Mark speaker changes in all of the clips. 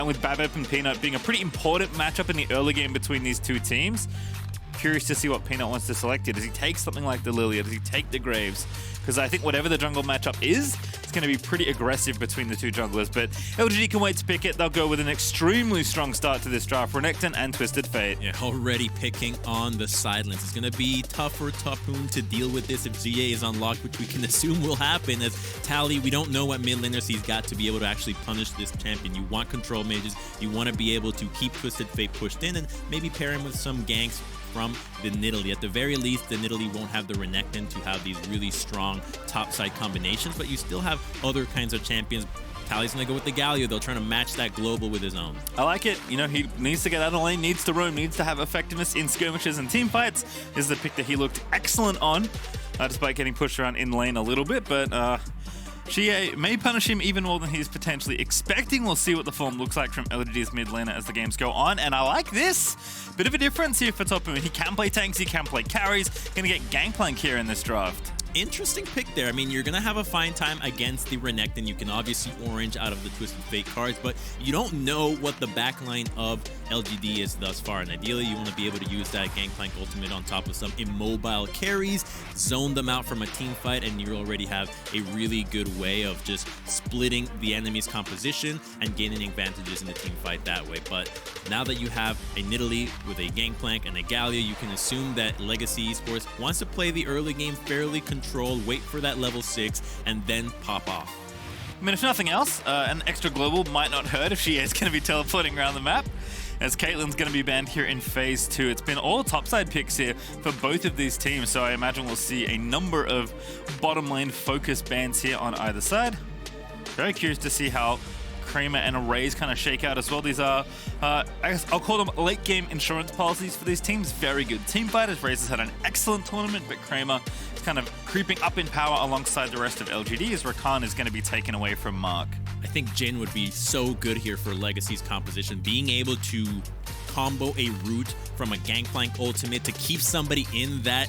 Speaker 1: And with Babep and Peanut being a pretty important matchup in the early game between these two teams, curious to see what Peanut wants to select here. Does he take something like the Lilia? Does he take the Graves? Because I think whatever the jungle matchup is, it's going to be pretty aggressive between the two junglers. But LGD can wait to pick it. They'll go with an extremely strong start to this draft. Renekton and Twisted Fate.
Speaker 2: Yeah, already picking on the sidelines. It's going to be tough for Tapoon to deal with this if GA is unlocked, which we can assume will happen. As Tally, we don't know what mid laners he's got to be able to actually punish this champion. You want control mages. You want to be able to keep Twisted Fate pushed in and maybe pair him with some ganks from the Nidalee. At the very least, the Nidalee won't have the Renekton to have these really strong topside combinations, but you still have other kinds of champions. Tally's gonna go with the Galio, though, trying to match that global with his own. I
Speaker 1: like it. You know, he needs to get out of lane, needs to roam, needs to have effectiveness in skirmishes and team fights. This is the pick that he looked excellent on, despite getting pushed around in lane a little bit, but GA may punish him even more than he's potentially expecting. We'll see what the form looks like from LGD's mid laner as the games go on. And I like this. Bit of a difference here for Tapoon. He can play tanks, he can play carries. Gonna get Gangplank here in this draft.
Speaker 2: Interesting pick there. I mean, you're going to have a fine time against the Renekton. You can obviously orange out of the Twisted Fate cards, but you don't know what the backline of LGD is thus far. And ideally, you want to be able to use that Gangplank ultimate on top of some immobile carries, zone them out from a team fight, and you already have a really good way of just splitting the enemy's composition and gaining advantages in the team fight that way. But now that you have a Nidalee with a Gangplank and a Galio, you can assume that Legacy Esports wants to play the early game fairly controlled, wait for that level 6, and then pop off.
Speaker 1: I mean, if nothing else, an extra global might not hurt if she is going to be teleporting around the map, as Caitlyn's going to be banned here in Phase 2. It's been all topside picks here for both of these teams, so I imagine we'll see a number of bottom lane focus bans here on either side. Very curious to see how Kramer and Raze kind of shake out as well. These are, I guess I'll call them late game insurance policies for these teams. Very good team fighters. Raze has had an excellent tournament, but Kramer is kind of creeping up in power alongside the rest of LGD as Rakan is going to be taken away from Mark.
Speaker 2: I think Jin would be so good here for Legacy's composition. Being able to combo a root from a Gangplank ultimate to keep somebody in that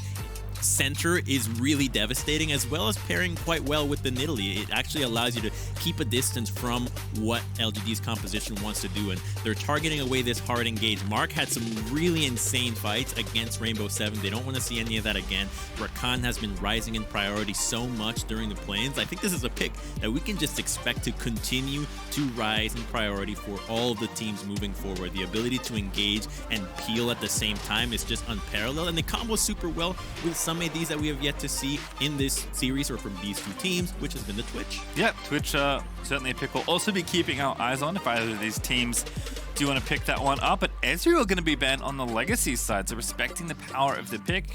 Speaker 2: center is really devastating, as well as pairing quite well with the Nidalee. It actually allows you to keep a distance from what LGD's composition wants to do, and they're targeting away this hard engage. Mark had some really insane fights against Rainbow 7. They don't want to see any of that again. Rakan has been rising in priority so much during the plains. I think this is a pick that we can just expect to continue to rise in priority for all of the teams moving forward. The ability to engage and peel at the same time is just unparalleled, and they combo super well with some of these that we have yet to see in this series or from these two teams, which has been the Twitch.
Speaker 1: Yeah, Twitch certainly a pick we'll also be keeping our eyes on if either of these teams do want to pick that one up. But Ezreal going to be banned on the Legacy side, so respecting the power of the pick.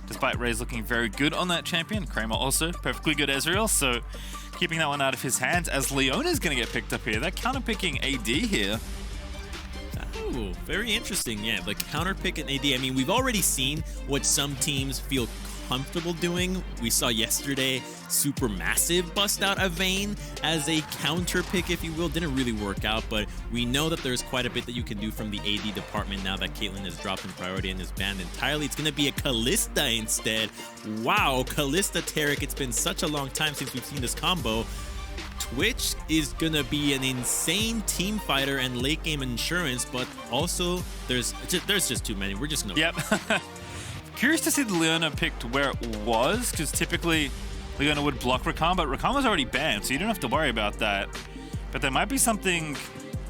Speaker 1: Despite Raze looking very good on that champion, Kramer also perfectly good Ezreal, so keeping that one out of his hands as Leona's going to get picked up here. They're counter-picking AD here.
Speaker 2: Oh, very interesting. Yeah, the counter pick in AD. I mean, we've already seen what some teams feel comfortable doing. We saw yesterday Supermassive bust out a Vayne as a counter pick, if you will. Didn't really work out, but we know that there's quite a bit that you can do from the AD department now that Caitlyn has dropped in priority and is banned entirely. It's going to be a Kalista instead. Wow, Kalista Taric. It's been such a long time since we've seen this combo. Twitch is gonna be an insane team fighter and late game insurance, but also there's just too many. We're just gonna.
Speaker 1: Yep. Curious to see the Leona picked where it was, because typically Leona would block Rakan, but Rakan was already banned, so you don't have to worry about that. But there might be something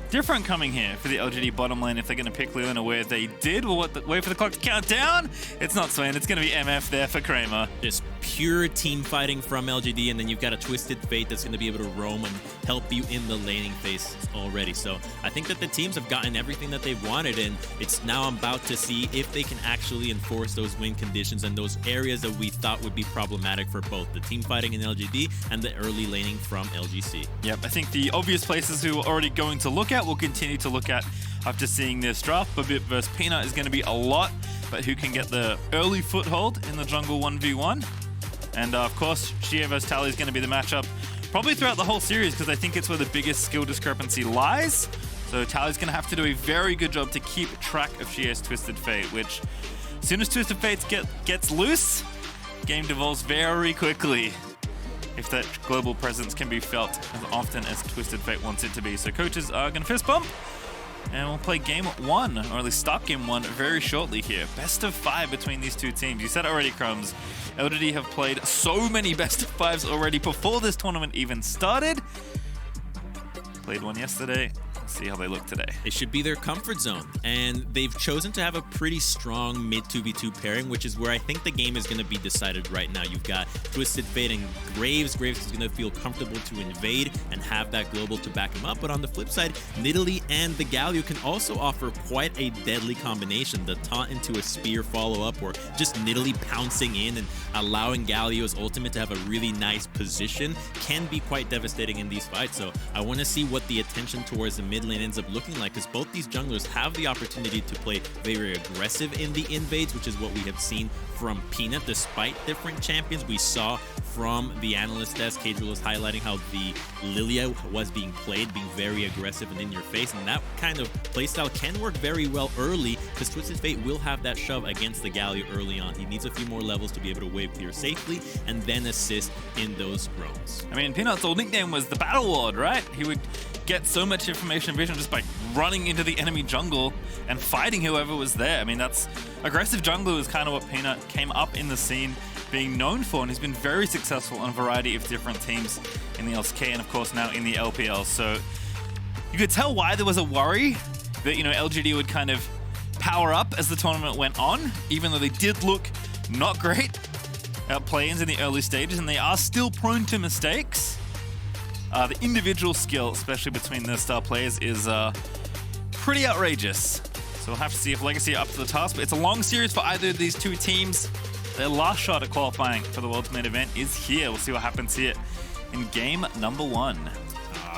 Speaker 1: different coming here for the LGD bottom lane if they're going to pick Leona where they did. We'll wait for the clock to count down. It's not Swain, it's going to be MF there for Kramer.
Speaker 2: Just pure team fighting from LGD, and then you've got a Twisted Fate that's going to be able to roam and help you in the laning phase already. So I think that the teams have gotten everything that they've wanted, and it's now about to see if they can actually enforce those win conditions and those areas that we thought would be problematic for both the team fighting in LGD and the early laning from LGC.
Speaker 1: Yep, I think the obvious places who are already going to look at will continue to look at after seeing this draft. Babip versus Peanut is going to be a lot, but who can get the early foothold in the jungle 1v1? And of course, Shia versus Tally is going to be the matchup probably throughout the whole series, because I think it's where the biggest skill discrepancy lies. So Tally's going to have to do a very good job to keep track of Shia's Twisted Fate, which as soon as Twisted Fate gets loose, game devolves very quickly. if that global presence can be felt as often as Twisted Fate wants it to be. So coaches are going to fist bump, and we'll play game 1, or at least start game 1 very shortly here. Best of 5 between these two teams. You said it already, Crumbs. LGD have played so many best of 5s already before this tournament even started. Played one yesterday. See how they look today.
Speaker 2: It should be their comfort zone, and they've chosen to have a pretty strong mid 2v2 pairing, which is where I think the game is going to be decided right now. You've got Twisted Fate and Graves. Graves is going to feel comfortable to invade and have that global to back him up, but on the flip side, Nidalee and the Galio can also offer quite a deadly combination. The taunt into a spear follow-up, or just Nidalee pouncing in and allowing Galio's ultimate to have a really nice position can be quite devastating in these fights. So I want to see what the attention towards the mid lane ends up looking like, because both these junglers have the opportunity to play very aggressive in the invades, which is what we have seen from Peanut. Despite different champions, we saw from the analyst desk, Cadriel was highlighting how the Lilia was being played, being very aggressive and in your face, and that kind of playstyle can work very well early, because Twisted Fate will have that shove against the Galio early on. He needs a few more levels to be able to wave clear safely and then assist in those roams.
Speaker 1: I mean, Peanut's old nickname was the Battle Lord, right? He would get so much information and vision just by running into the enemy jungle and fighting whoever was there. I mean, that's aggressive jungler is kind of what Peanut came up in the scene being known for, and he's been very successful on a variety of different teams in the LCK and of course now in the LPL. So you could tell why there was a worry that, you know, LGD would kind of power up as the tournament went on, even though they did look not great at play-ins in the early stages, and they are still prone to mistakes. The individual skill, especially between the star players, is pretty outrageous. So we'll have to see if Legacy are up to the task, but it's a long series for either of these two teams. Their last shot at qualifying for the World's Main Event is here. We'll see what happens here in game number 1.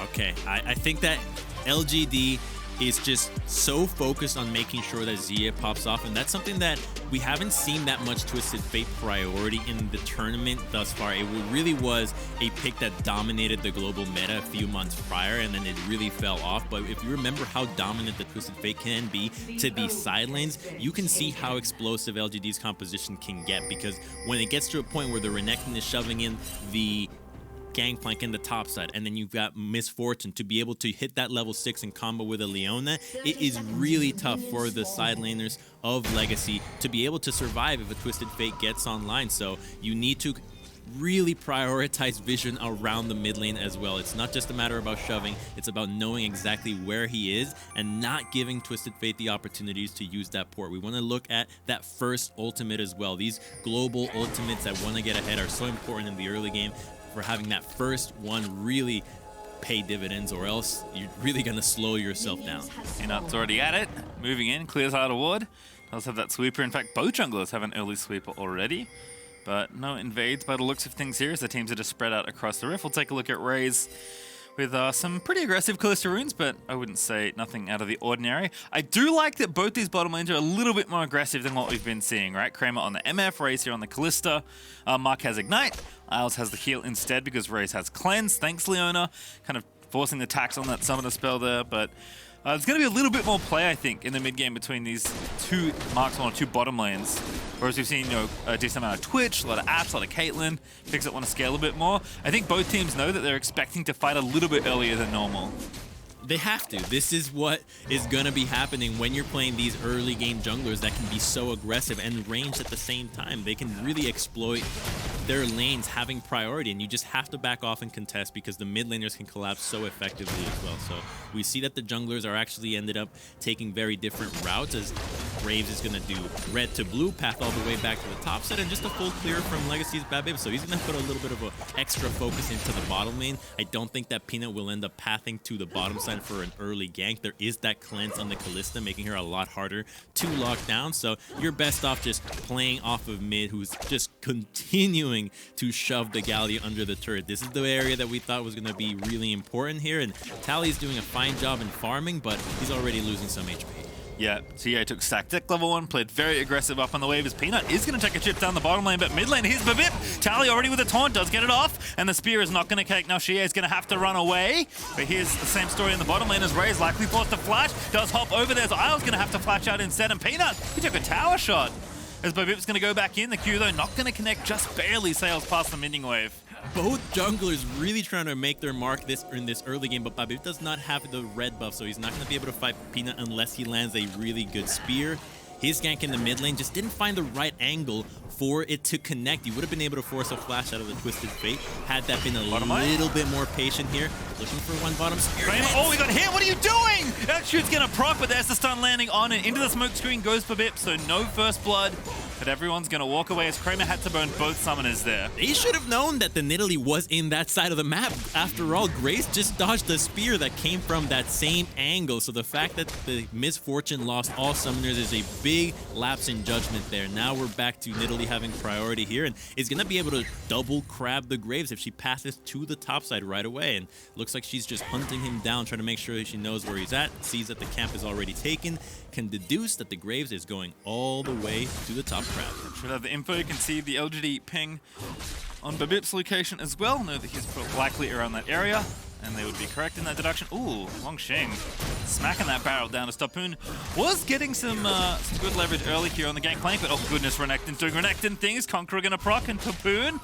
Speaker 2: Okay, I think that LGD is just so focused on making sure that Xia pops off, and that's something that we haven't seen that much Twisted Fate priority in the tournament thus far. It really was a pick that dominated the global meta a few months prior, and then it really fell off. But if you remember how dominant the Twisted Fate can be to these side lanes, you can see how explosive LGD's composition can get, because when it gets to a point where the Renekton is shoving in the Gangplank in the top side, and then you've got Misfortune to be able to hit that level 6 in combo with a Leona, it is really tough for the side laners of Legacy to be able to survive if a Twisted Fate gets online. So you need to really prioritize vision around the mid lane as well. It's not just a matter about shoving, it's about knowing exactly where he is and not giving Twisted Fate the opportunities to use that port. We want to look at that first ultimate as well. These global ultimates that want to get ahead are so important in the early game, for having that first one really pay dividends, or else you're really going to slow yourself down.
Speaker 1: Peanut's already at it, moving in, clears out a ward, does have that sweeper. In fact, both junglers have an early sweeper already, but no invades by the looks of things here as the teams are just spread out across the rift. We'll take a look at Raze with some pretty aggressive Callisto runes, but I wouldn't say nothing out of the ordinary. I do like that both these bottom lanes are a little bit more aggressive than what we've been seeing, right? Kramer on the MF, Raze here on the Callisto. Mark has Ignite, Isles has the heal instead because Raze has Cleanse. Thanks, Leona. Kind of forcing the tax on that summoner spell there, but there's going to be a little bit more play, I think, in the mid game between these two Marks 1 or 2 bottom lanes. Whereas we've seen, you know, a decent amount of Twitch, a lot of apps, a lot of Caitlyn. Picks up want to scale a bit more. I think both teams know that they're expecting to fight a little bit earlier than normal.
Speaker 2: They have to. This is what is going to be happening when you're playing these early game junglers that can be so aggressive and ranged at the same time. They can really exploit their lanes having priority, and you just have to back off and contest because the mid laners can collapse so effectively as well. So we see that the junglers are actually ended up taking very different routes, as Graves is going to do red to blue, path all the way back to the top side, and just a full clear from Legacy's Bad Baby. So he's going to put a little bit of an extra focus into the bottom lane. I don't think that Peanut will end up pathing to the bottom side for an early gank. There is that cleanse on the Callista, making her a lot harder to lock down. So you're best off just playing off of mid, who's just continuing to shove the Galio under the turret. This is the area that we thought was going to be really important here, and Tally is doing a fine job in farming, but he's already losing some HP.
Speaker 1: Yeah, TA took stack deck level 1, played very aggressive up on the wave as Peanut is going to take a chip down the bottom lane, but mid lane, here's Babip. Tally already with a taunt, does get it off, and the spear is not going to cake. Now Shia is going to have to run away, but here's the same story in the bottom lane as Raze likely forced to flash, does hop over there, so Isle's going to have to flash out instead, and Peanut, he took a tower shot. As Babip's going to go back in, the Q though not going to connect, just barely sails past the mending wave.
Speaker 2: both junglers really trying to make their mark in this early game, but Babip does not have the red buff, so he's not going to be able to fight Peanut unless he lands a really good spear. His gank in the mid lane just didn't find the right angle for it to connect. He would have been able to force a flash out of the Twisted Fate had that been a little bit more patient here. Looking for one bottom spear.
Speaker 1: Oh, we got hit! What are you doing? That shoot's gonna proc, but there's the stun landing on it. Into the smoke screen goes Babip, so no first blood. But everyone's gonna walk away as Kramer had to burn both summoners there.
Speaker 2: They should have known that the Nidalee was in that side of the map. After all, Grace just dodged the spear that came from that same angle. So the fact that the Misfortune lost all summoners is a big lapse in judgment there. Now we're back to Nidalee having priority here, and is gonna be able to double crab the Graves if she passes to the top side right away. And looks like she's just hunting him down, trying to make sure that she knows where he's at, sees that the camp is already taken, can deduce that the Graves is going all the way to the top crab.
Speaker 1: Should have the info. You can see the LGD ping on Babip's location as well. Know that he's likely around that area, and they would be correct in that deduction. Ooh, Longxing smacking that barrel down to Stopoon. Was getting some good leverage early here on the gangplank, but oh goodness, Renekton's doing Renekton things. Conqueror gonna proc, and Stopoon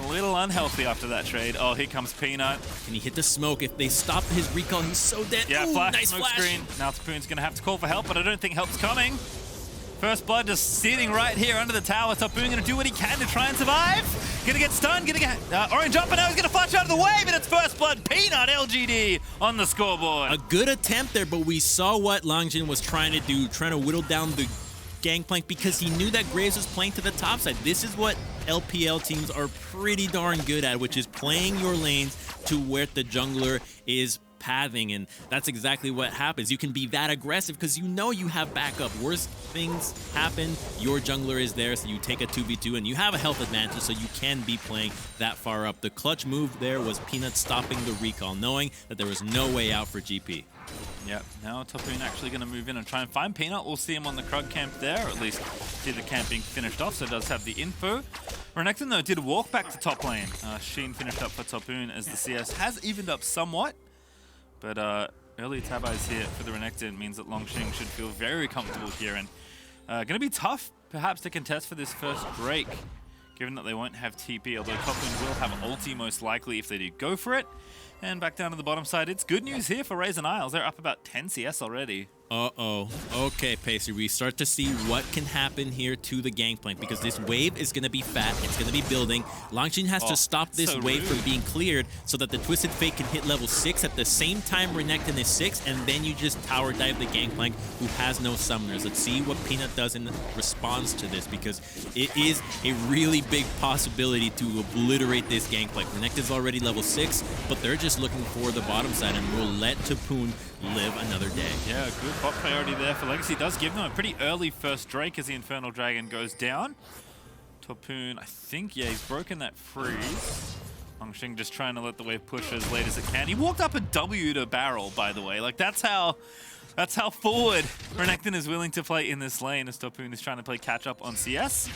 Speaker 1: a little unhealthy after that trade. Oh, here comes Peanut.
Speaker 2: Can he hit the smoke? If they stop his recall, he's so dead.
Speaker 1: Yeah,
Speaker 2: ooh,
Speaker 1: flash,
Speaker 2: nice
Speaker 1: smoke
Speaker 2: flash.
Speaker 1: screen. Now Stopoon's gonna have to call for help, but I don't think help's coming. First blood just sitting right here under the tower. Stopoon gonna do what he can to try and survive. Gonna get stunned, gonna get orange up, and now he's gonna flash out of the way, but it's first blood. Peanut LGD on the scoreboard.
Speaker 2: A good attempt there, but we saw what Longjin was trying to do, trying to whittle down the gangplank because he knew that Graves was playing to the top side. This is what LPL teams are pretty darn good at, which is playing your lanes to where the jungler is pathing, and that's exactly what happens. You can be that aggressive because you know you have backup. Worst things happen, your jungler is there, so you take a 2v2 and you have a health advantage, so you can be playing that far up. The clutch move there was Peanut stopping the recall, knowing that there was no way out for GP.
Speaker 1: Yep, now Stopoon actually going to move in and try and find Peanut. We'll see him on the Krug camp there, or at least see the camp being finished off, so it does have the info. Renekton, though, did walk back to top lane. Sheen finished up for Stopoon as the CS has evened up somewhat, but early tab eyes here for the Renekton means that Longxing should feel very comfortable here, and going to be tough, perhaps, to contest for this first Drake, given that they won't have TP, although top lane will have ulti most likely if they do go for it. And back down to the bottom side, it's good news here for Raisin Isles. They're up about 10 CS already.
Speaker 2: Uh-oh. Okay, Pacer, we start to see what can happen here to the gangplank because this wave is going to be fat. It's going to be building. Longxin has to stop this wave from being cleared so that the Twisted Fate can hit level 6 at the same time Renekton is 6, and then you just tower dive the gangplank who has no summoners. Let's see what Peanut does in response to this because it is a really big possibility to obliterate this gangplank. Renekton's already level 6, but they're just looking for the bottom side and will let Tapoon live another day.
Speaker 1: Yeah, good bot priority there for Legacy. Does give them a pretty early first Drake as the Infernal Dragon goes down. Topoon, I think, yeah, he's broken that freeze. Longxing just trying to let the wave push as late as it can. He walked up a W to barrel, by the way. Like, that's how forward Renekton is willing to play in this lane as Topoon is trying to play catch up on CS.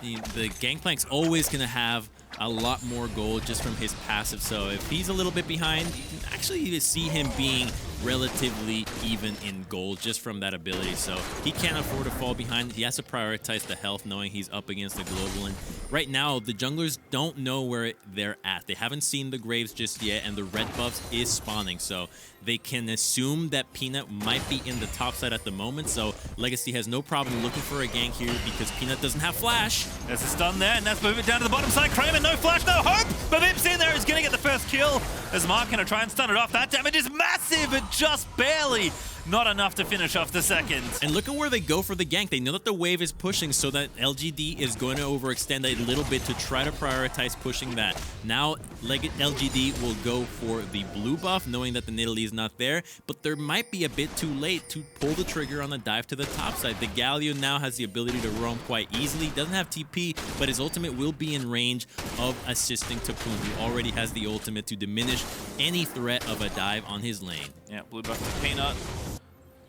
Speaker 2: The Gangplank's always going to have a lot more gold just from his passive, so if he's a little bit behind, you can actually see him being relatively even in gold just from that ability, so he can't afford to fall behind. He has to prioritize the health knowing he's up against the global, and right now the junglers don't know where they're at. They haven't seen the Graves just yet, and the red buffs is spawning, so they can assume that Peanut might be in the top side at the moment, so Legacy has no problem looking for a gank here because Peanut doesn't have flash.
Speaker 1: There's a stun there, and that's moving down to the bottom side. Kramer, no flash, no hope, but Vip's in there, he's gonna get the first kill as Mark gonna try and stun it off. That damage is massive, but just barely. Not enough to finish off the second.
Speaker 2: And look at where they go for the gank. They know that the wave is pushing, so that LGD is going to overextend a little bit to try to prioritize pushing that. Now, LGD will go for the blue buff, knowing that the Nidalee is not there, but there might be a bit too late to pull the trigger on the dive to the top side. The Galio now has the ability to roam quite easily. Doesn't have TP, but his ultimate will be in range of assisting Tapoon, who already has the ultimate to diminish any threat of a dive on his lane.
Speaker 1: Yeah, blue buff to Peanut.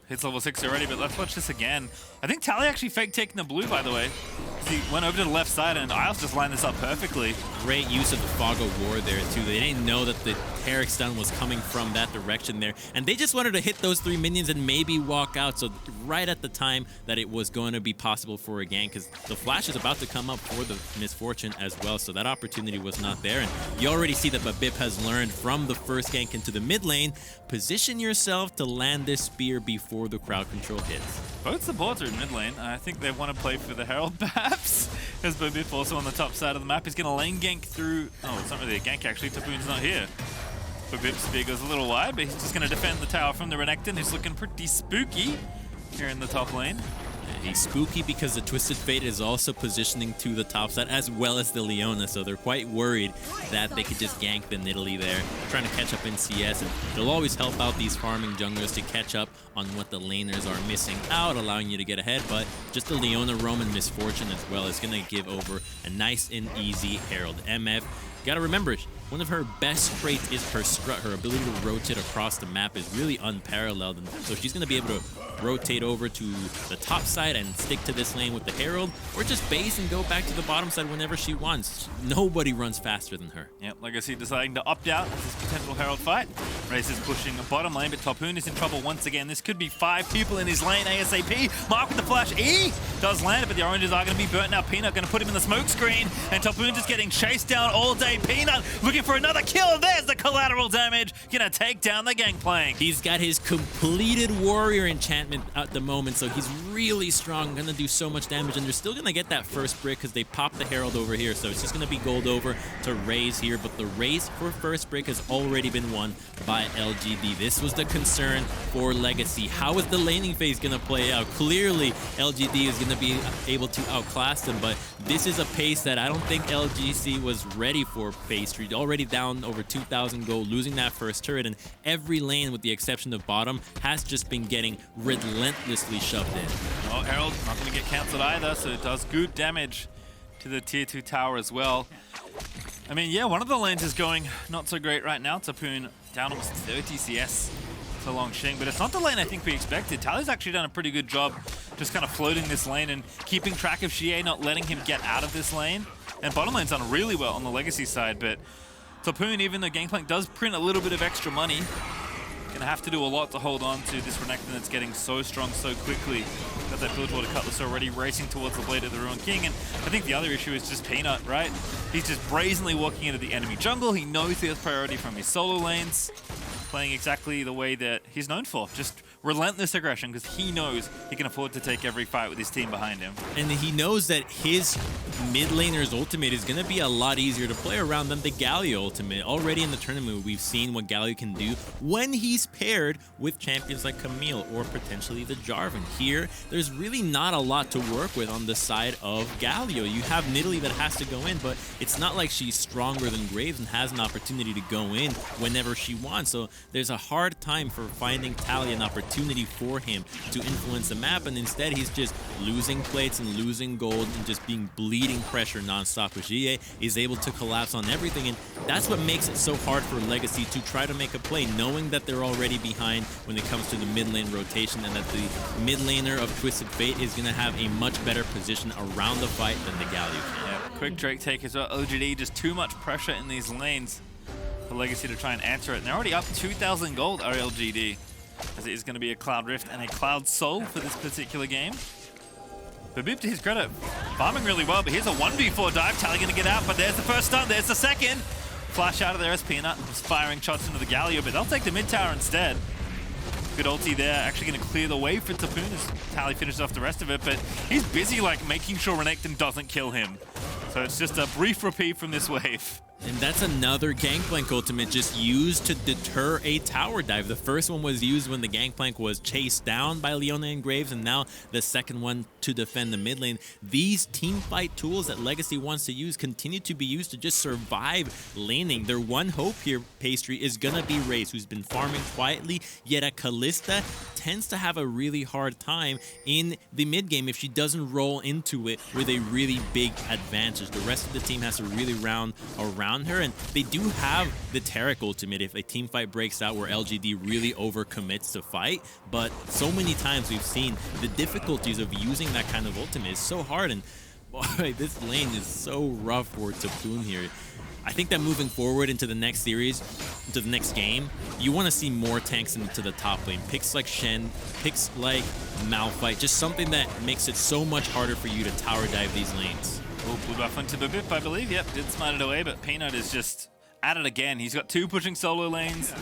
Speaker 1: Hits level 6 already, but let's watch this again. I think Tally actually faked taking the blue, by the way. He went over to the left side, and Isles just lined this up perfectly.
Speaker 2: Great use of the Fog of War there, too. They didn't know that the Herrick stun was coming from that direction there. And they just wanted to hit those 3 minions and maybe walk out. So right at the time that it was going to be possible for a gank, because the flash is about to come up for the Misfortune as well. So that opportunity was not there. And you already see that Babip has learned from the first gank into the mid lane, position yourself to land this spear before the crowd control hits.
Speaker 1: Both supports are in mid lane. I think they want to play for the Herald perhaps, as Babip also on the top side of the map. He's going to lane gank through... Oh, it's not really a gank actually. Tapoon's not here. Babip's spear goes a little wide, but he's just going to defend the tower from the Renekton, who's looking pretty spooky here in the top lane.
Speaker 2: He's spooky because the Twisted Fate is also positioning to the top side as well as the Leona, so they're quite worried that they could just gank the Nidalee there, trying to catch up in CS, and it'll always help out these farming junglers to catch up on what the laners are missing out, allowing you to get ahead, but just the Leona Roman Misfortune as well is going to give over a nice and easy Herald. MF, gotta remember, one of her best traits is her strut. Her ability to rotate across the map is really unparalleled, and so she's going to be able to rotate over to the top side and stick to this lane with the Herald, or just base and go back to the bottom side whenever she wants. Nobody runs faster than her.
Speaker 1: Yep, Legacy deciding to opt out of this potential Herald fight. Race is pushing a bottom lane, but Tapoon is in trouble once again. This could be 5 people in his lane ASAP. Mark with the flash E does land it, but the oranges are going to be burnt now. Peanut going to put him in the smoke screen, and Tapoon just getting chased down all day. Peanut looking for another kill. There's the collateral damage. Going to take down the Gangplank.
Speaker 2: He's got his completed warrior enchantment at the moment, so he's really strong, gonna do so much damage, and they're still gonna get that first brick because they popped the Herald over here, so it's just gonna be gold over to Raze here, but the race for first brick has already been won by LGD. This was the concern for Legacy. How is the laning phase gonna play out? Clearly, LGD is gonna be able to outclass them, but this is a pace that I don't think LGC was ready for. Pastry already down over 2,000 gold, losing that first turret, and every lane, with the exception of bottom, has just been getting relentlessly shoved in.
Speaker 1: Oh, Herald not going to get cancelled either, so it does good damage to the tier 2 tower as well. I mean, yeah, one of the lanes is going not so great right now. Tapoon down almost 30 CS to Longsheng, but it's not the lane I think we expected. Tally's actually done a pretty good job just kind of floating this lane and keeping track of Xie, not letting him get out of this lane. And bottom lane's done really well on the Legacy side, but Tapoon, even though Gangplank does print a little bit of extra money, gonna have to do a lot to hold on to this Renekton that's getting so strong so quickly. Got that Bilgewater Cutlass already racing towards the Blade of the Ruined King, and I think the other issue is just Peanut, right? He's just brazenly walking into the enemy jungle. He knows he has priority from his solo lanes, playing exactly the way that he's known for. Just relentless aggression, because he knows he can afford to take every fight with his team behind him.
Speaker 2: And he knows that his mid laner's ultimate is going to be a lot easier to play around than the Galio ultimate. Already in the tournament, we've seen what Galio can do when he's paired with champions like Camille or potentially the Jarvan. Here, there's really not a lot to work with on the side of Galio. You have Nidalee that has to go in, but it's not like she's stronger than Graves and has an opportunity to go in whenever she wants. So there's a hard time for finding Tally an opportunity for him to influence the map, and instead he's just losing plates and losing gold and just being bleeding pressure non-stop. Xie is able to collapse on everything, and that's what makes it so hard for Legacy to try to make a play, knowing that they're already behind when it comes to the mid lane rotation, and that the mid laner of Twisted Fate is going to have a much better position around the fight than the Galio can.
Speaker 1: Yeah, quick Drake take as well. LGD, just too much pressure in these lanes for Legacy to try and answer it, and they're already up 2,000 gold, are LGD. As it is going to be a Cloud Rift and a Cloud Soul for this particular game. Babip, to his credit, farming really well, but here's a 1v4 dive. Tally going to get out, but there's the first stun, there's the second. Flash out of there as Peanut, just firing shots into the Galio, but they'll take the mid tower instead. Good ulti there, actually going to clear the way for Tapoon as Tally finishes off the rest of it, but he's busy like making sure Renekton doesn't kill him. So it's just a brief repeat from this wave.
Speaker 2: And that's another Gangplank ultimate just used to deter a tower dive. The first one was used when the Gangplank was chased down by Leona and Graves, and now the second one to defend the mid lane. These team fight tools that Legacy wants to use continue to be used to just survive laning. Their one hope here, Pastry, is gonna be Raze, who's been farming quietly, yet a Kalista tends to have a really hard time in the mid game if she doesn't roll into it with a really big advantage. The rest of the team has to really round around her, and they do have the Taric ultimate if a team fight breaks out where LGD really overcommits to fight, but so many times we've seen the difficulties of using that kind of ultimate is so hard, and boy, this lane is so rough for Tapoon here. I think that moving forward into the next series, into the next game, you want to see more tanks into the top lane. Picks like Shen, picks like Malphite, just something that makes it so much harder for you to tower dive these lanes.
Speaker 1: Oh, blue buff into the bip, I believe. Yep, did smite it away, but Peanut is just at it again. He's got 2 pushing solo lanes.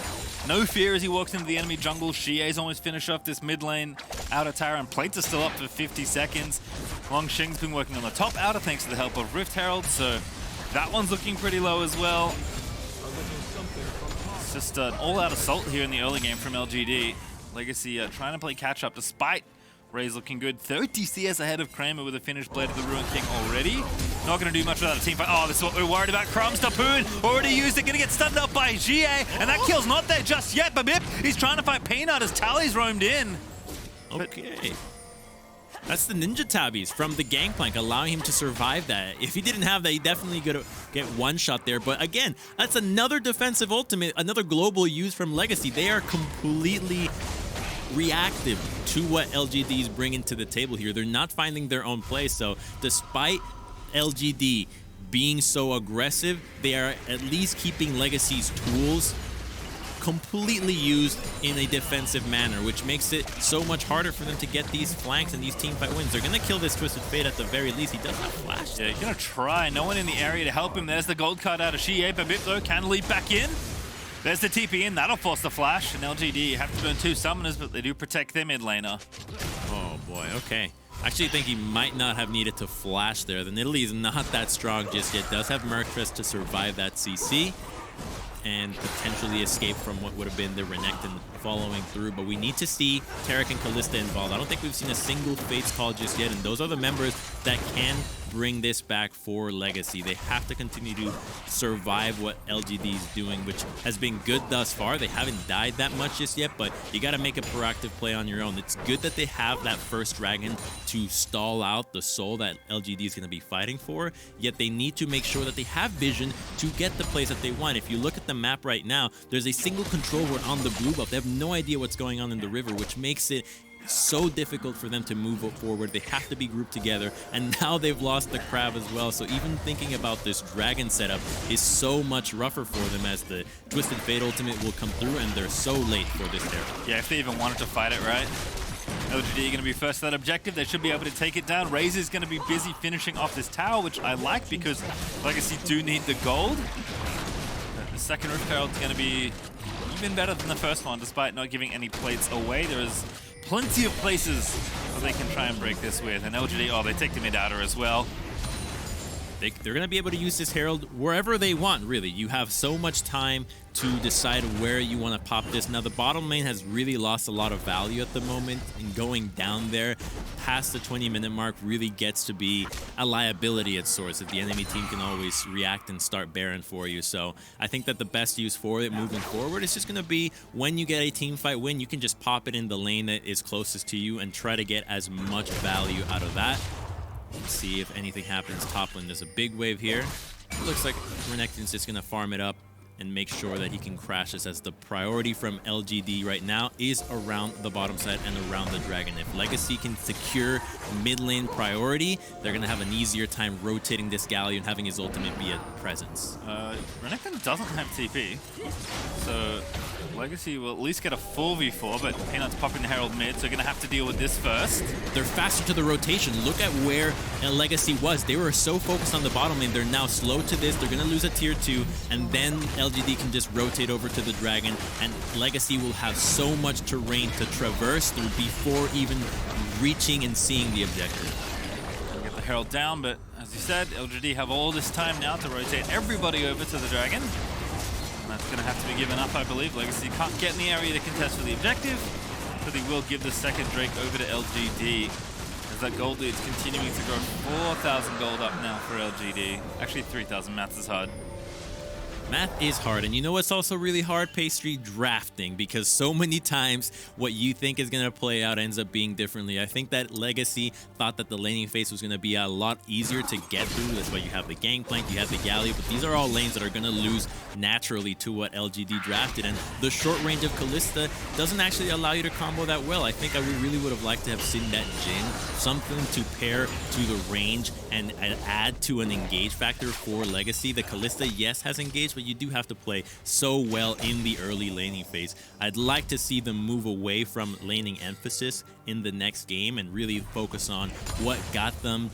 Speaker 1: No fear as he walks into the enemy jungle. Xie's almost finished off this mid lane outer tower, and plates are still up for 50 seconds. Long Xing's been working on the top outer thanks to the help of Rift Herald, so that one's looking pretty low as well. It's just an all-out assault here in the early game from LGD. Legacy trying to play catch-up despite Ray's looking good. 30 CS ahead of Kramer with a finished Blade of the Ruin King already. Not going to do much without a team fight. Oh, this is what we're worried about. Crumbs, Tapoon already used it. Going to get stunned up by Xie. And that kill's not there just yet. Babip, he's trying to fight Peanut as Tally's roamed in.
Speaker 2: Okay. That's the Ninja Tabbies from the Gangplank, allowing him to survive that. If he didn't have that, he definitely could get one shot there. But again, that's another defensive ultimate, another global use from Legacy. They are completely reactive to what LGD is bringing to the table here. They're not finding their own play. So despite LGD being so aggressive, they are at least keeping Legacy's tools completely used in a defensive manner, which makes it so much harder for them to get these flanks and these teamfight wins. They're going to kill this Twisted Fate at the very least. He does have flash.
Speaker 1: Yeah, he's going to try. No one in the area to help him. There's the gold card out of Xie. Babip, though, can leap back in. There's the TP in. That'll force the flash. And LGD have to burn 2 summoners, but they do protect their mid laner.
Speaker 2: Oh, boy. Okay. I actually think he might not have needed to flash there. The Nidalee is not that strong just yet. Does have Mercrest to survive that CC and potentially escape from what would have been the Renekton following through. But we need to see Taric and Kalista involved. I don't think we've seen a single Fates call just yet, and those are the members that can bring this back for Legacy. They have to continue to survive what LGD is doing, which has been good thus far. They haven't died that much just yet, but you got to make a proactive play on your own. It's good that they have that first dragon to stall out the soul that LGD is going to be fighting for, yet they need to make sure that they have vision to get the plays that they want. If you look at the map right now, there's a single control ward on the blue buff. They have no idea what's going on in the river, which makes it so difficult for them to move forward. They have to be grouped together, and now they've lost the crab as well. So even thinking about this dragon setup is so much rougher for them, as the Twisted Fate ultimate will come through, and they're so late for this era.
Speaker 1: Yeah, if they even wanted to fight it, right? LGD are going to be first to that objective. They should be able to take it down. Razor's going to be busy finishing off this tower, which I like because Legacy do need the gold. The second Rift Herald's going to be even better than the first one, despite not giving any plates away. There is plenty of places where they can try and break this with. And LGD, oh, they take the mid-outer as well.
Speaker 2: They're going to be able to use this Herald wherever they want, really. You have so much time to decide where you want to pop this. Now, the bottom lane has really lost a lot of value at the moment, and going down there past the 20-minute mark really gets to be a liability at sorts, that the enemy team can always react and start Baron for you. So I think that the best use for it moving forward is just going to be when you get a team fight win, you can just pop it in the lane that is closest to you and try to get as much value out of that. Let's see if anything happens top lane. There's a big wave here. It looks like Renekton's just going to farm it up and make sure that he can crash this, as the priority from LGD right now is around the bottom side and around the dragon. If Legacy can secure mid lane priority, they're going to have an easier time rotating this Galio and having his ultimate be a presence.
Speaker 1: Renekton doesn't have TP, so Legacy will at least get a full v4, but Peanut's popping the Herald mid, so they're going to have to deal with this first.
Speaker 2: They're faster to the rotation. Look at where Legacy was. They were so focused on the bottom lane. They're now slow to this. They're going to lose a tier 2, and then LGD can just rotate over to the dragon, and Legacy will have so much terrain to traverse through before even reaching and seeing the objective.
Speaker 1: Get the Herald down, but as you said, LGD have all this time now to rotate everybody over to the dragon. And that's going to have to be given up, I believe. Legacy can't get in the area to contest for the objective, so they will give the second Drake over to LGD. As that gold lead's continuing to grow. 4,000 gold up now for LGD. Actually, 3,000. Maths is hard.
Speaker 2: Math is hard, and you know what's also really hard? Pastry drafting, because so many times what you think is going to play out ends up being differently. I think that Legacy thought that the laning phase was going to be a lot easier to get through. That's why you have the Gangplank, you have the Galio, but these are all lanes that are going to lose naturally to what LGD drafted, and the short range of Kalista doesn't actually allow you to combo that well. I think we really would have liked to have seen that Jhin, something to pair to the range and add to an engage factor for Legacy. The Kalista, yes, has engaged, but you do have to play so well in the early laning phase. I'd like to see them move away from laning emphasis in the next game and really focus on what got them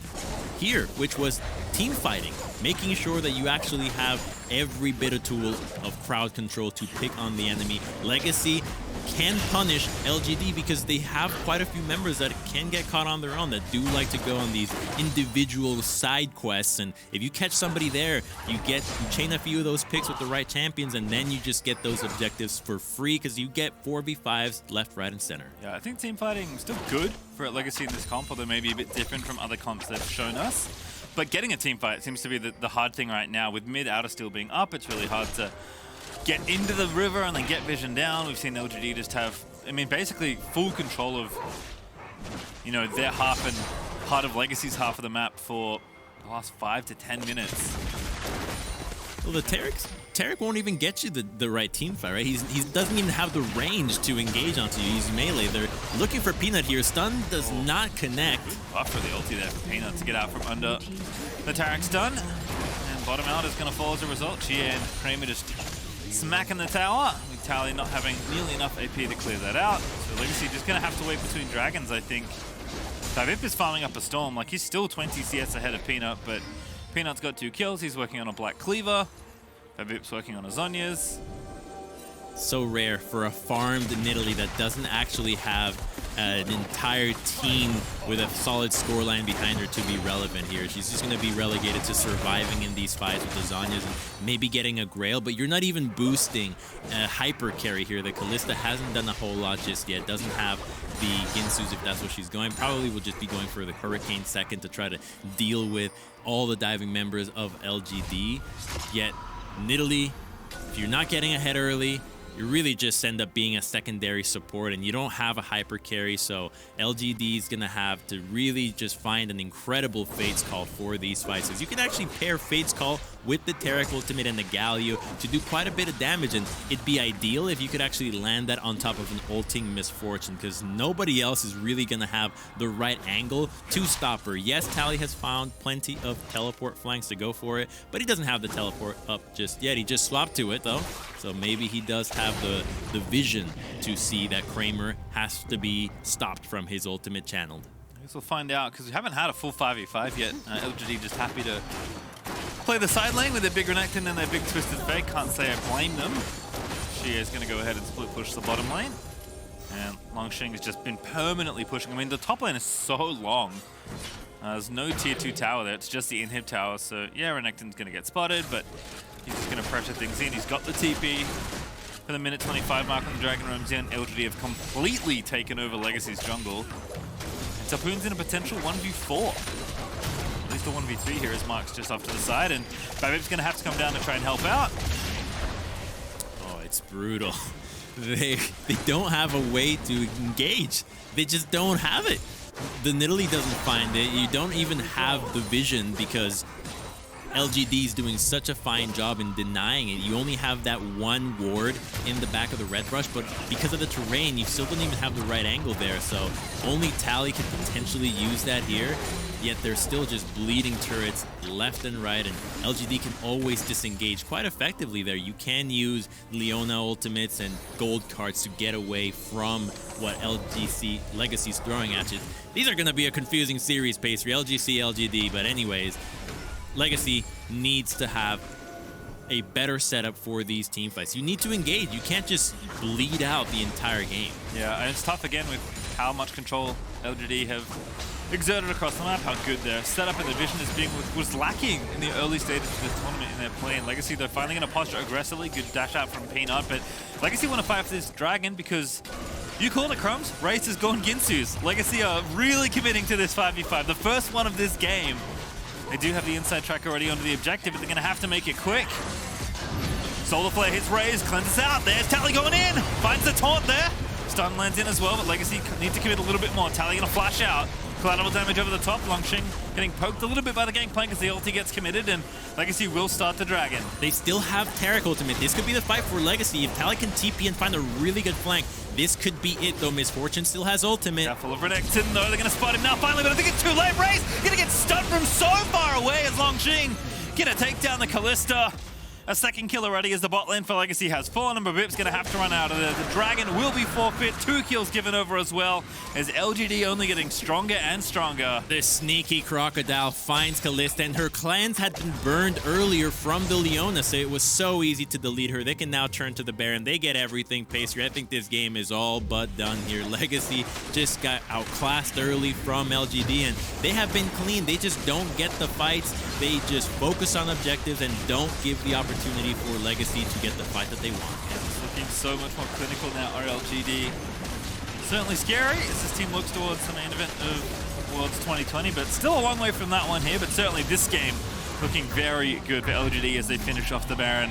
Speaker 2: here, which was team fighting, making sure that you actually have every bit of tool of crowd control to pick on the enemy. Legacy can punish LGD because they have quite a few members that can get caught on their own, that do like to go on these individual side quests, and if you catch somebody there, you chain a few of those picks with the right champions, and then you just get those objectives for free because you get 4v5s left, right, and center.
Speaker 1: Yeah, I think team fighting is still good for Legacy in this comp, although maybe a bit different from other comps they've shown us. But getting a team fight seems to be the hard thing right now. With mid outer still being up, it's really hard to get into the river and then get vision down. We've seen LGD just have, I mean, basically full control of, you know, their half and part of Legacy's half of the map for the last 5 to 10 minutes.
Speaker 2: Well, the Taric won't even get you the right team fight, right? He doesn't even have the range to engage onto you. He's melee. They're looking for Peanut here. Stun does not connect.
Speaker 1: Good buff for the ulti there for Peanut to get out from under the Taric stun. And bottom out is going to fall as a result. Chia and Kramer just smacking the tower, with Tally not having nearly enough AP to clear that out. So Legacy just going to have to wait between dragons, I think. Vivip is farming up a Storm. Like, he's still 20 CS ahead of Peanut, but Peanut's got 2 kills. He's working on a Black Cleaver. Vivip's working on a Zhonya's.
Speaker 2: So rare for a farmed Nidalee that doesn't actually have an entire team with a solid scoreline behind her to be relevant here. She's just going to be relegated to surviving in these fights with the Zhonya's and maybe getting a Grail, but you're not even boosting a hyper carry here. The Kalista hasn't done a whole lot just yet. Doesn't have the Ginsu's if that's what she's going. Probably will just be going for the Hurricane second to try to deal with all the diving members of LGD. Yet Nidalee, if you're not getting ahead early, you really just end up being a secondary support, and you don't have a hyper carry, so LGD is going to have to really just find an incredible Fate's Call for these fights, because you can actually pair Fate's Call with the Taric ultimate and the Galio to do quite a bit of damage, and it'd be ideal if you could actually land that on top of an ulting Misfortune, because nobody else is really going to have the right angle to stop her. Yes, Tally has found plenty of teleport flanks to go for it, but he doesn't have the teleport up just yet. He just swapped to it, though, so maybe he does have the vision to see that Kramer has to be stopped from his ultimate channeled.
Speaker 1: I guess we'll find out, because we haven't had a full 5v5 yet. LGD just happy to play the side lane with their big Renekton and their big Twisted Fate. Can't say I blame them. Xie is going to go ahead and split push the bottom lane. And Longsheng has just been permanently pushing. I mean, the top lane is so long. There's no tier 2 tower there. It's just the inhib tower. So, yeah, Renekton's going to get spotted, but he's just going to pressure things in. He's got the TP. For the minute 25 mark on the Dragon Roams in, LGD have completely taken over Legacy's jungle. And Tapoon's in a potential 1v4. At least a 1v3 here as Mark's just off to the side, and Vivip's going to have to come down to try and help out.
Speaker 2: Oh, it's brutal. They don't have a way to engage. They just don't have it. The Nidalee doesn't find it. You don't even have the vision because LGD is doing such a fine job in denying it. You only have that one ward in the back of the red brush, but because of the terrain, you still don't even have the right angle there. So only Tally can potentially use that here, yet they're still just bleeding turrets left and right, and LGD can always disengage quite effectively there. You can use Leona ultimates and gold cards to get away from what LGC Legacy's throwing at you. These are going to be a confusing series, Pastry, LGC, LGD, but anyways, Legacy needs to have a better setup for these team fights. You need to engage. You can't just bleed out the entire game.
Speaker 1: Yeah, and it's tough again with how much control LGD have exerted across the map, how good their setup and their vision was lacking in the early stages of the tournament in their play. And Legacy, they're finally going to posture aggressively. Good dash out from Peanut, but Legacy want to fight for this dragon because you called it, Crumbs. Race has gone Ginsu's. Legacy are really committing to this 5v5, the first one of this game. They do have the inside track already onto the objective, but they're going to have to make it quick. Solar Flare hits Raze, cleanses out. There's Tally going in. Finds the taunt there. Stun lands in as well, but Legacy need to commit a little bit more. Tally gonna flash out. Collateral damage over the top. Longshing getting poked a little bit by the Gangplank as the ulti gets committed, and Legacy will start the Dragon.
Speaker 2: They still have Taric ultimate. This could be the fight for Legacy. If Tally can TP and find a really good flank, this could be it, though. Misfortune still has ultimate.
Speaker 1: Careful of Renekton, though. They're going to spot him now, finally, but I think it's too late. Raze going to get stunned from so far away as Longshing going to take down the Kalista. A second kill already as the bot lane for Legacy has fallen, and Babip's going to have to run out of there. The Dragon will be forfeit. 2 kills given over as well, as LGD only getting stronger and stronger.
Speaker 2: The sneaky Crocodile finds Kalista, and her clans had been burned earlier from the Leona, so it was so easy to delete her. They can now turn to the Baron. They get everything pastry. I think this game is all but done here. Legacy just got outclassed early from LGD, and they have been clean. They just don't get the fights. They just focus on objectives and don't give the opportunity for Legacy to get the fight that they want.
Speaker 1: Yeah, it's looking so much more clinical now, RLGD. Certainly scary as this team looks towards the main event of Worlds 2020, but still a long way from that one here. But certainly this game looking very good for LGD as they finish off the Baron.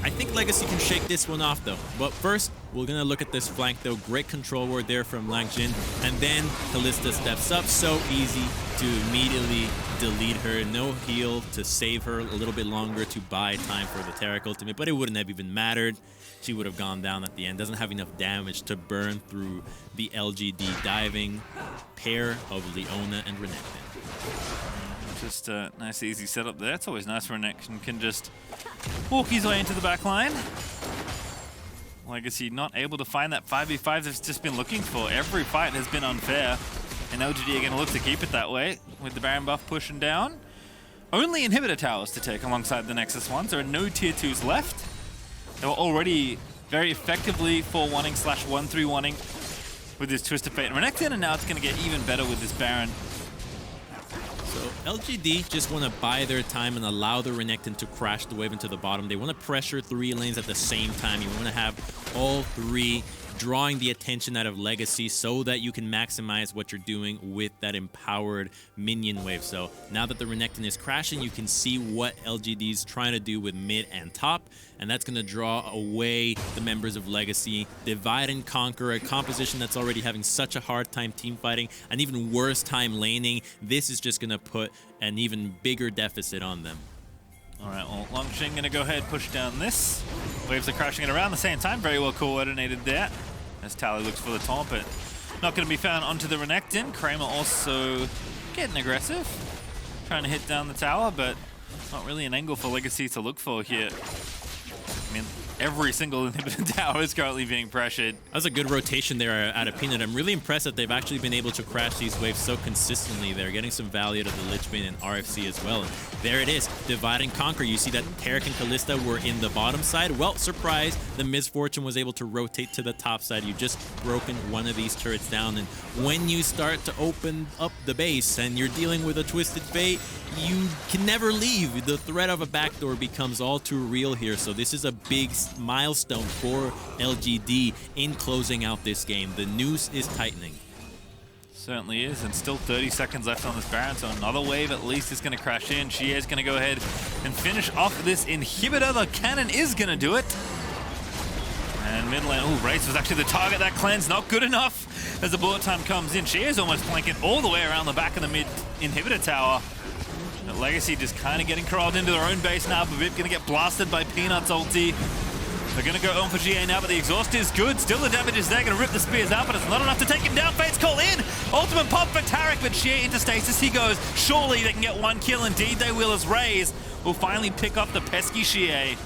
Speaker 2: I think Legacy can shake this one off, though. But first, we're going to look at this flank, though. Great control ward there from Lang Jin. And then Kalista steps up. So easy to immediately delete her. No heal to save her a little bit longer to buy time for the Taric ultimate. But it wouldn't have even mattered. She would have gone down at the end. Doesn't have enough damage to burn through the LGD diving pair of Leona and Renekton.
Speaker 1: Just a nice easy setup there. It's always nice when Renekton can just walk his way into the back line. Legacy not able to find that 5v5 they've just been looking for. Every fight has been unfair, and LGD are going to look to keep it that way with the Baron buff pushing down. Only inhibitor towers to take alongside the Nexus ones. There are no tier 2s left. They were already very effectively 4-1-ing / 1-3-1-ing with this Twisted Fate and Renekton, and now it's going to get even better with this Baron.
Speaker 2: So LGD just want to buy their time and allow the Renekton to crash the wave into the bottom. They want to pressure 3 lanes at the same time. You want to have all 3 drawing the attention out of Legacy so that you can maximize what you're doing with that empowered minion wave. So now that the Renekton is crashing, you can see what LGD is trying to do with mid and top, and that's going to draw away the members of Legacy. Divide and conquer, a composition that's already having such a hard time team fighting, an even worse time laning. This is just going to put an even bigger deficit on them.
Speaker 1: All right, well, Longshing going to go ahead, push down this. Waves are crashing it around the same time. Very well coordinated there. As Tally looks for the taunt, but not going to be found onto the Renekton. Kramer also getting aggressive. Trying to hit down the tower, but not really an angle for Legacy to look for here. I mean, every single inhibitor tower is currently being pressured.
Speaker 2: That was a good rotation there out of Peanut. I'm really impressed that they've actually been able to crash these waves so consistently. They're getting some value to the Lich Bane and RFC as well. And there it is, divide and conquer. You see that Taric and Kalista were in the bottom side. Well, surprise, the Misfortune was able to rotate to the top side. You just broken one of these turrets down, and when you start to open up the base and you're dealing with a Twisted Fate, you can never leave. The threat of a backdoor becomes all too real here. So this is a big milestone for LGD in closing out this game. The noose is tightening.
Speaker 1: Certainly is, and still 30 seconds left on this Baron, so another wave at least is going to crash in. She is going to go ahead and finish off this inhibitor. The cannon is going to do it. And mid lane, oh, Race was actually the target. That cleanse not good enough as the bullet time comes in. She is almost flanking all the way around the back of the mid inhibitor tower. But Legacy just kind of getting crawled into their own base now. Babip going to get blasted by Peanut's ulti. They're going to go on for GA now, but the exhaust is good. Still the damage is there. Going to rip the spears out, but it's not enough to take him down. Fate's call in. Ultimate pop for Taric, but GA into stasis he goes. Surely they can get 1 kill. Indeed they will, as Raze will finally pick up the pesky Xie.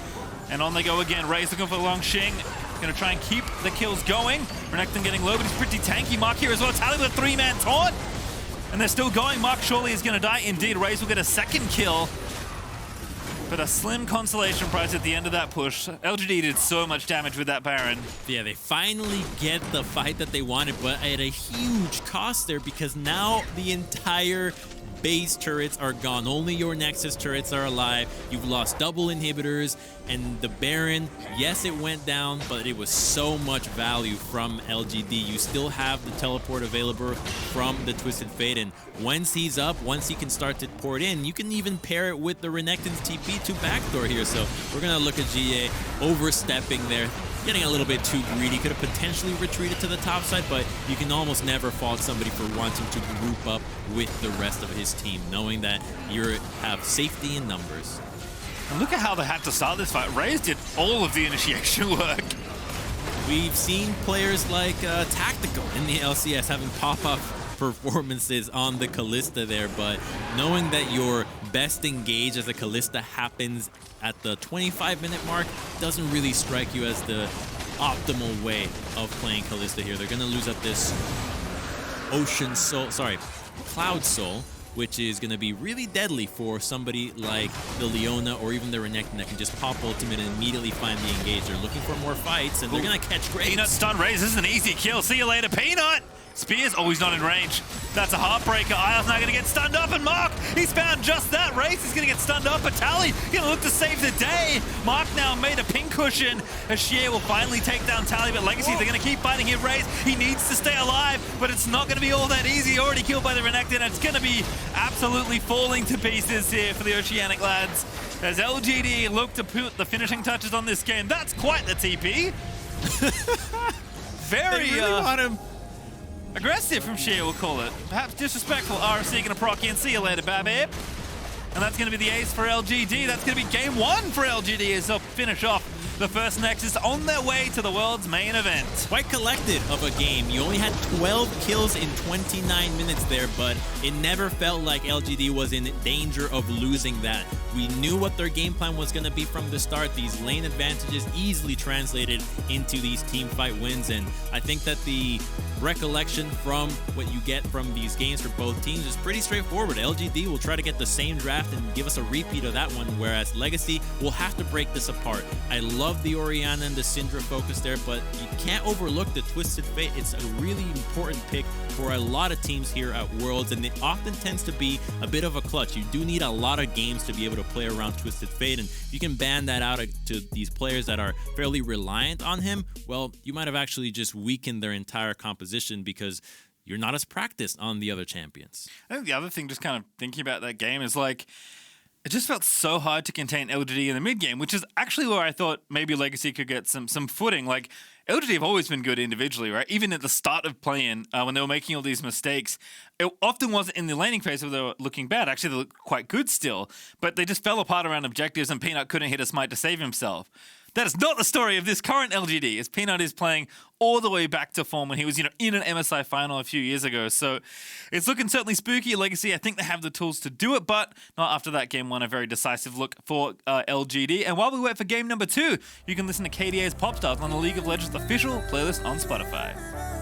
Speaker 1: And on they go again. Raze looking for Longshing. Going to try and keep the kills going. Renekton getting low, but he's pretty tanky. Mark here as well. Tally with a 3-man taunt. And they're still going. Mark surely is going to die. Indeed, Raze will get a second kill. But a slim consolation prize at the end of that push. LGD did so much damage with that Baron.
Speaker 2: Yeah, they finally get the fight that they wanted, but at a huge cost there, because now the entire base turrets are gone. Only your Nexus turrets are alive. You've lost double inhibitors, and the Baron, yes, it went down, but it was so much value from LGD. You still have the teleport available from the Twisted Fate, and once he's up, once he can start to port in, you can even pair it with the Renekton's TP to backdoor here. So we're going to look at GA overstepping there, getting a little bit too greedy. Could have potentially retreated to the top side, but you can almost never fault somebody for wanting to group up with the rest of his team, knowing that you have safety in numbers.
Speaker 1: And look at how they had to start this fight. Raze did all of the initiation work.
Speaker 2: We've seen players like Tactical in the LCS having pop-up performances on the Kalista there, but knowing that your best engage as a Kalista happens at the 25-minute mark doesn't really strike you as the optimal way of playing Kalista here. They're going to lose up this Cloud Soul, which is going to be really deadly for somebody like the Leona or even the Renekton that can just pop ultimate and immediately find the engage. They're looking for more fights, and they're going to catch Graves.
Speaker 1: Peanut stun Raze. This is an easy kill. See you later, Peanut! Spears, oh, he's not in range. That's a heartbreaker. Isle's now going to get stunned up, and Mark, he's found just that. Raze is going to get stunned up, but Tally going to look to save the day. Mark now made a pincushion. Ashir will finally take down Tally, but Legacy, they're going to keep fighting him. Raze, he needs to stay alive, but it's not going to be all that easy. Already killed by the Renekton, and it's going to be absolutely falling to pieces here for the Oceanic lads. As LGD look to put the finishing touches on this game. That's quite the TP. Very
Speaker 2: they really want him.
Speaker 1: Aggressive from Sheer, we'll call it. Perhaps disrespectful. RSC going to proc in. See you later, Babib. And that's going to be the ace for LGD. That's going to be game one for LGD as they'll finish off the first Nexus on their way to the world's main event.
Speaker 2: Quite collected of a game. You only had 12 kills in 29 minutes there, but it never felt like LGD was in danger of losing that. We knew what their game plan was going to be from the start. These lane advantages easily translated into these team fight wins, and I think that the recollection from what you get from these games for both teams is pretty straightforward. LGD will try to get the same draft and give us a repeat of that one, whereas Legacy will have to break this apart. I love the Orianna and the Syndra focus there, but you can't overlook the Twisted Fate. It's a really important pick for a lot of teams here at Worlds, and it often tends to be a bit of a clutch. You do need a lot of games to be able to play around Twisted Fate, and if you can ban that out to these players that are fairly reliant on him, well, you might have actually just weakened their entire composition because you're not as practiced on the other champions.
Speaker 1: I think the other thing, just kind of thinking about that game, is like, it just felt so hard to contain LGD in the mid game, which is actually where I thought maybe Legacy could get some footing. Like, LGD have always been good individually, right? Even at the start of play-in, when they were making all these mistakes, it often wasn't in the laning phase where they were looking bad. Actually, they looked quite good still, but they just fell apart around objectives, and Peanut couldn't hit a smite to save himself. That is not the story of this current LGD, as Peanut is playing all the way back to form when he was, in an MSI final a few years ago. So it's looking certainly spooky. Legacy, I think they have the tools to do it, but not after that game one. A very decisive look for LGD. And while we wait for game number 2, you can listen to KDA's Pop Stars on the League of Legends official playlist on Spotify.